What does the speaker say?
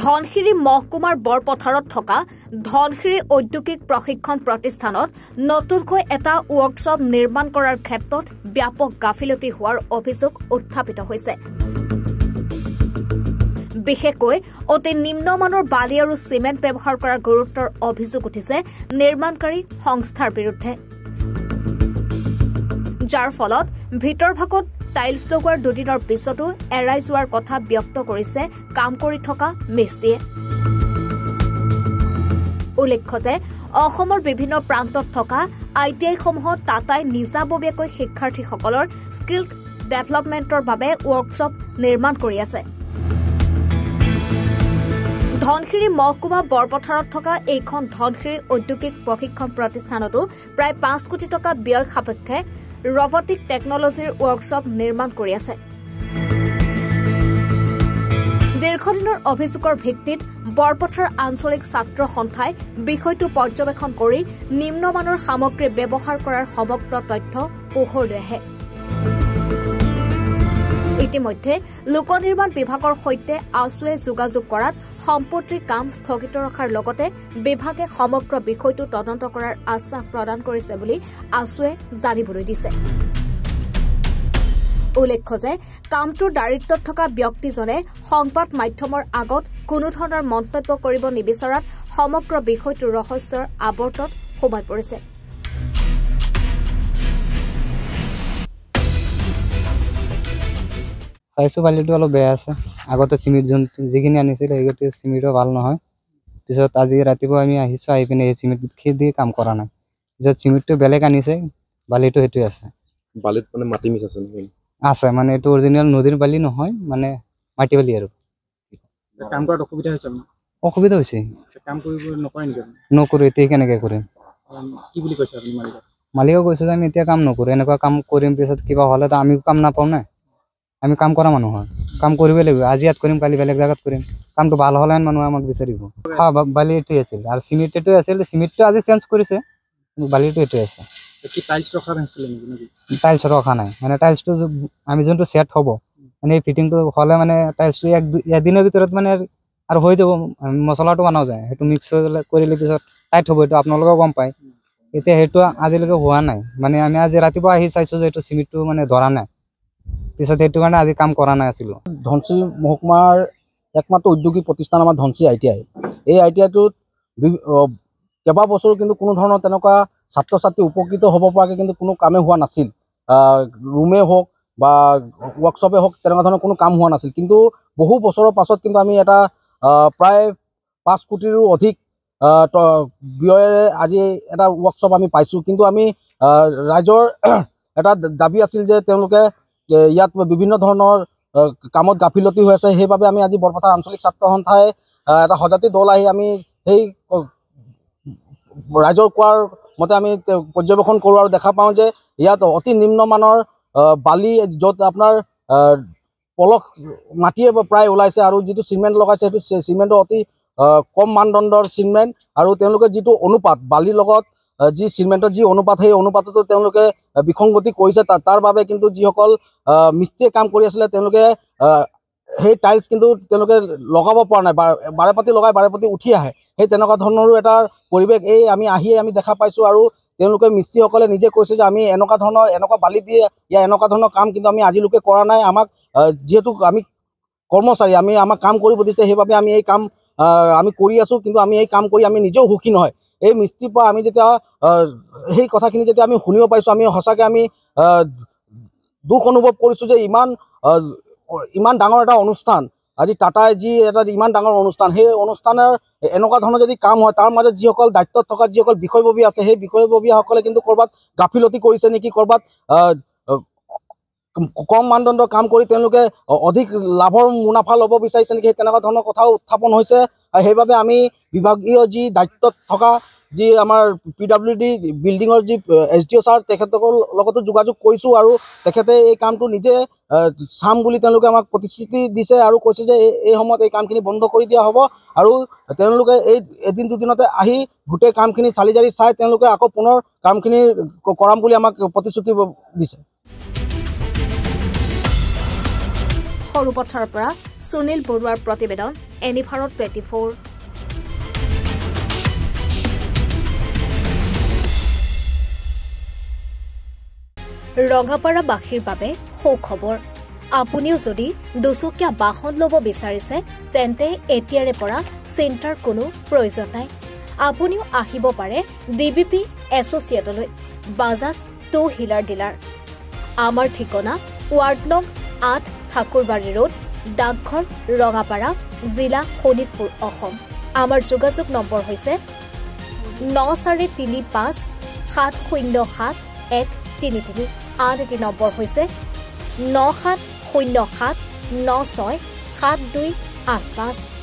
ধনশিৰি মহকুমাৰ বৰপথাৰত থকা ধনশিৰি ঔদ্যোগিক প্ৰশিক্ষণ প্ৰতিষ্ঠানত নতুনকৈ এটা ৱৰ্কশ্বপ নিৰ্মাণ কৰাৰ ক্ষেত্ৰত ব্যাপক গাফিলতি হোৱাৰ অভিযোগ উত্থাপিত হৈছে। বিশেষকৈ অতি নিম্নমানৰ বালি আৰু চিমেণ্ট ব্যৱহাৰ কৰাৰ গুৰুত্বৰ অভিযোগ উঠিছে নিৰ্মাণকাৰী সংস্থাৰ বিৰুদ্ধে, যাৰ ফলত ভিতৰভাগত টাইলছ লগোৱাৰ দুদিনৰ পিছতো এৰাই যোৱাৰ কথা ব্যক্ত কৰিছে কাম কৰি থকা মিস্ত্ৰীয়ে। উল্লেখ্য যে অসমৰ বিভিন্ন প্ৰান্তত থকা ITI-সমূহত টাটাই নিজাববীয়াকৈ শিক্ষাৰ্থীসকলৰ স্কিল ডেভেলপমেণ্টৰ বাবে ৱৰ্কশ্বপ নিৰ্মাণ কৰি আছে। ধনশিৰি মহকুমা বৰপথাৰত থকা এইখন ধনশিৰি ঔদ্যোগিক প্ৰশিক্ষণ প্ৰতিষ্ঠানতো প্ৰায় 5 কোটি টকা ব্যয় সাপেক্ষে ৰবটিক টেকনলজিৰ ৱৰ্কশ্বপ নিৰ্মাণ কৰি আছে। দীৰ্ঘদিনৰ অভিযোগৰ ভিত্তিত বৰপথাৰ আঞ্চলিক ছাত্ৰ সন্থাই বিষয়টো পৰ্যবেক্ষণ কৰি নিম্নমানৰ সামগ্ৰী ব্যৱহাৰ কৰাৰ সমগ্ৰ তথ্য পোহৰলৈ আহে। ইতিমধ্যে লোক নিৰ্মাণ বিভাগৰ সৈতে আছুৱে যোগাযোগ কৰাত সম্পত্তিৰ কাম স্থগিত ৰখাৰ লগতে বিভাগে সমগ্ৰ বিষয়টো তদন্ত কৰাৰ আশ্বাস প্ৰদান কৰিছে বুলি আছুৱে জানিবলৈ দিছে। উল্লেখ্য যে কামটোৰ দায়িত্বত থকা ব্যক্তিজনে সংবাদ মাধ্যমৰ আগত কোনো ধৰণৰ মন্তব্য কৰিব নিবিচৰাত সমগ্ৰ বিষয়টো ৰহস্যৰ আৱৰ্তত সোমাই পৰিছে। চাইছো বালিটো অলপ বেয়া আছে। আগতে চিমেণ্ট যিখিনি আনিছিল সেইগতে চিমেণ্টও ভাল নহয়। পিছত আজি ৰাতিপুৱা আমি আহিছো, আহি পিনে এই চিমেণ্ট দি কাম কৰা নাই। পিছত চিমেণ্টটো বেলেগ আনিছে, বালিটো সেইটোৱে আছে। বালিত মানে মাটি মিক্স আছে আছে, মানে এইটো অৰিজিনেল নদীৰ বালি নহয়, মানে মাটি বালি আৰু। কাম কৰাত অসুবিধা হৈছে? অসুবিধা হৈছে। কাম কৰিব নকৰে নেকি? নকৰো, এতিয়া কেনেকৈ কৰিম? কি বুলি কৈছে আপুনি মালিকক? মালিকক কৈছে যে আমি এতিয়া কাম নকৰো, এনেকুৱা কাম কৰিম, পিছত কিবা হ'লে তো আমি কাম নাপাম না। আমি কাম কৰা মানুহ হয়, কাম কৰিবই লাগিব। আজি ইয়াত কৰিম, কালি বেলেগ জাগাত কৰিম। কামটো ভাল হ'লে মানুহে আমাক বিচাৰিব। বালি এইটোৱে আছিল আৰু চিমেণ্ট এইটোৱে আছিল। চিমেণ্টটো আজি চেঞ্জ কৰিছে, কিন্তু বালিটো এইটোৱে আছে। টাইলছ ৰখা নাছিলে নেকি? টাইলছ ৰখা নাই, মানে টাইলছটো আমি যোনটো ছেট হ'ব, মানে এই ফিটিংটো হ'লে মানে টাইলছটো এদিনৰ ভিতৰত মানে আৰু হৈ যাব। মছলাটো বনাও যায়, সেইটো মিক্স হৈ গ'লে কৰিলে পিছত টাইট হ'ব। এইটো আপোনালোকেও গম পায়। এতিয়া সেইটো আজিলৈকে হোৱা নাই। মানে আমি আজি ৰাতিপুৱা আহি চাইছোঁ যে এইটো চিমেণ্টটো মানে ধৰা নাই। পিছত সেইটো কাৰণে আজি কাম কৰা নাই আছিলোঁ। ধনশিৰি মহকুমাৰ একমাত্ৰ উদ্যোগিক প্ৰতিষ্ঠান আমাৰ ধনশিৰি ITI। এই ITI-টোত কেইবা বছৰো কিন্তু কোনো ধৰণৰ তেনেকুৱা ছাত্ৰ ছাত্ৰী উপকৃত হ'ব পৰাকৈ কিন্তু কোনো কামেই হোৱা নাছিল। ৰুমেই হওক বা ৱৰ্কশ্বপেই হওক, তেনেকুৱা ধৰণৰ কোনো কাম হোৱা নাছিল। কিন্তু বহু বছৰৰ পাছত কিন্তু আমি এটা প্ৰায় 5 কোটিৰো অধিক ব্যয়েৰে আজি এটা ৱৰ্কশ্বপ আমি পাইছোঁ। কিন্তু আমি ৰাইজৰ এটা দাবী আছিল যে তেওঁলোকে ইয়াত বিভিন্ন ধৰণৰ কামত গাফিলতি হৈ আছে। সেইবাবে আমি আজি বৰপথাৰ আঞ্চলিক ছাত্ৰ সন্থাই এটা সজাতি দল আহি আমি সেই ৰাইজৰ কোৱাৰ মতে আমি পৰ্যবেক্ষণ কৰোঁ আৰু দেখা পাওঁ যে ইয়াত অতি নিম্নমানৰ বালি, য'ত আপোনাৰ পলস মাটিয়ে প্ৰায় ওলাইছে, আৰু যিটো চিমেণ্ট লগাইছে সেইটো চিমেণ্টৰ অতি কম মানদণ্ডৰ চিমেণ্ট। আৰু তেওঁলোকে যিটো অনুপাত বালিৰ লগত যি চিমেণ্টৰ যি অনুপাত, সেই অনুপাততো তেওঁলোকে বিসংগতি কৰিছে। তাৰ বাবে কিন্তু যিসকল মিস্ত্ৰীয়ে কাম কৰি আছিলে তেওঁলোকে সেই টাইলছ কিন্তু তেওঁলোকে লগাব পৰা নাই। বাৰে পাতি লগাই বাৰে পাতি উঠি আহে। সেই তেনেকুৱা ধৰণৰো এটা পৰিৱেশ এই আমি দেখা পাইছোঁ। আৰু তেওঁলোকে মিস্ত্ৰীসকলে নিজে কৈছে যে আমি এনেকুৱা বালি দিয়ে ইয়াৰ এনেকুৱা ধৰণৰ কাম কিন্তু আমি আজিলৈকে কৰা নাই। আমাক যিহেতু আমি কৰ্মচাৰী, আমাক কাম কৰিব দিছে, সেইবাবে আমি এই কাম আমি কৰি আছোঁ। কিন্তু আমি এই কাম কৰি আমি নিজেও সুখী নহয়। এই মিস্ত্ৰীৰ পৰা আমি যেতিয়া সেই কথাখিনি যেতিয়া আমি শুনিব পাৰিছোঁ, আমি সঁচাকৈ আমি দুখ অনুভৱ কৰিছোঁ যে ইমান ডাঙৰ এটা অনুষ্ঠান, আজি টাটাই যি এটা ইমান ডাঙৰ অনুষ্ঠান, সেই অনুষ্ঠানৰ এনেকুৱা ধৰণৰ যদি কাম হয়, তাৰ মাজত যিসকল দায়িত্বত থকা যিসকল বিষয়ববী আছে, সেই বিষয়ববীসকলে কিন্তু ক'ৰবাত গাফিলতি কৰিছে নেকি, ক'ৰবাত কম মানদণ্ডৰ কাম কৰি তেওঁলোকে অধিক লাভৰ মুনাফা ল'ব বিচাৰিছে নেকি, সেই তেনেকুৱা ধৰণৰ কথাও উত্থাপন হৈছে। সেইবাবে আমি বিভাগীয় যি দায়িত্বত থকা যি আমাৰ PWD বিল্ডিঙৰ যি SDO ছাৰ, তেখেতৰ লগতো যোগাযোগ কৰিছোঁ। আৰু তেখেতে এই কামটো নিজে চাম বুলি তেওঁলোকে আমাক প্ৰতিশ্ৰুতি দিছে আৰু কৈছে যে এই সময়ত এই কামখিনি বন্ধ কৰি দিয়া হ'ব। আৰু তেওঁলোকে এই এদিন দুদিনতে আহি গোটেই কামখিনি চালি জাৰি চাই তেওঁলোকে আকৌ পুনৰ কামখিনি কৰাম বুলি আমাক প্ৰতিশ্ৰুতি দিছে। সৰুপথাৰৰ পৰা সুনীল বৰুৱাৰ প্ৰতিবেদন এনিভাৰত 24। ৰঙাপাৰাবাসীৰ বাবে সুখবৰ। আপুনিও যদি দুচকীয়া বাহন ল'ব বিচাৰিছে তেন্তে এতিয়াৰে পৰা চিন্তাৰ কোনো প্ৰয়োজন নাই। আপুনিও আহিব পাৰে ডিবিপি এছ'চিয়েটলৈ, বাজাজ টু হুইলাৰ ডিলাৰ। আমাৰ ঠিকনা ৱাৰ্ড নং 8 ঠাকুৰবাৰী ৰোড, ডাকঘৰ, ৰঙাপাৰা, জিলা শোণিতপুৰ, অসম। আমাৰ যোগাযোগ নম্বৰ হৈছে 9435707133। আন এটি নম্বৰ হৈছে 9707967285।